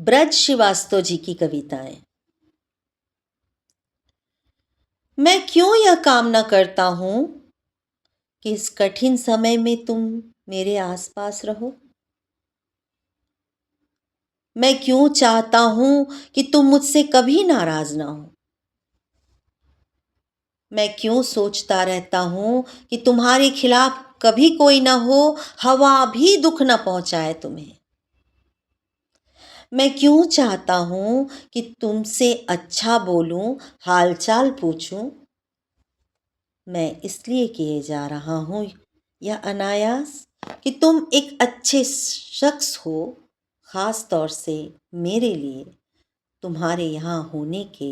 ब्रज श्रीवास्तव जी की कविताएं। मैं क्यों यह कामना करता हूं कि इस कठिन समय में तुम मेरे आसपास रहो। मैं क्यों चाहता हूं कि तुम मुझसे कभी नाराज ना हो। मैं क्यों सोचता रहता हूं कि तुम्हारे खिलाफ कभी कोई ना हो, हवा भी दुख न पहुंचाए तुम्हें। मैं क्यों चाहता हूं कि तुमसे अच्छा बोलूं, हालचाल पूछूं। मैं इसलिए किए जा रहा हूं यह अनायास कि तुम एक अच्छे शख्स हो। ख़ास तौर से मेरे लिए तुम्हारे यहाँ होने के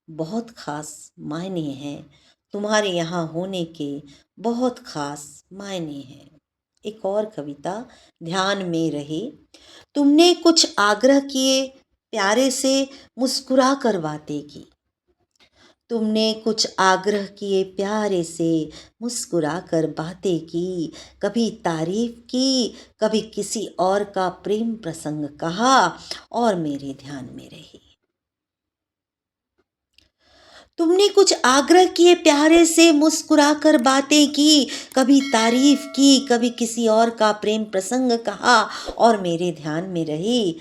बहुत ख़ास मायने हैं। तुम्हारे यहाँ होने के बहुत ख़ास मायने हैं। एक और कविता ध्यान में रही। तुमने कुछ आग्रह किए, प्यारे से मुस्कुरा कर बातें की। तुमने कुछ आग्रह किए, प्यारे से मुस्कुरा कर बातें की। कभी तारीफ की, कभी किसी और का प्रेम प्रसंग कहा और मेरे ध्यान में रही। तुमने कुछ आग्रह किए, प्यारे से मुस्कुरा कर बातें की। कभी तारीफ की, कभी किसी और का प्रेम प्रसंग कहा और मेरे ध्यान में रही।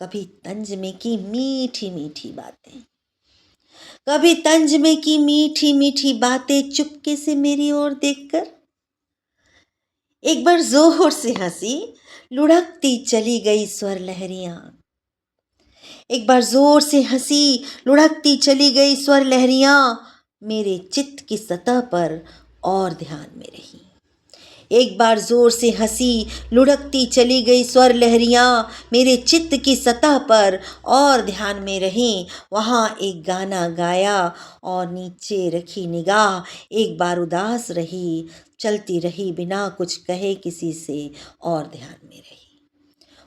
कभी तंज में की मीठी मीठी बातें, कभी तंज में की मीठी मीठी बातें चुपके से मेरी ओर देखकर। एक बार जोर से हंसी, लुढ़कती चली गई स्वर लहरियां। एक बार जोर से हंसी, लुढ़कती चली गई स्वर लहरियां मेरे चित्त की सतह पर और ध्यान में रही। एक बार जोर से हंसी, लुढ़कती चली गई स्वर लहरियां मेरे चित्त की सतह पर और ध्यान में रहीं। वहाँ एक गाना गाया और नीचे रखी निगाह एक बार उदास रही, चलती रही बिना कुछ कहे किसी से और ध्यान में रही।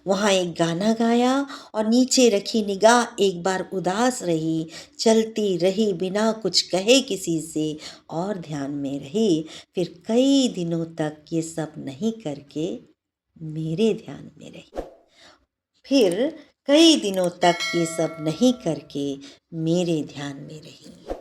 वहाँ एक गाना गाया और नीचे रखी निगाह एक बार उदास रही, चलती रही बिना कुछ कहे किसी से और ध्यान में रही। फिर कई दिनों तक ये सब नहीं करके मेरे ध्यान में रही। फिर कई दिनों तक ये सब नहीं करके मेरे ध्यान में रही।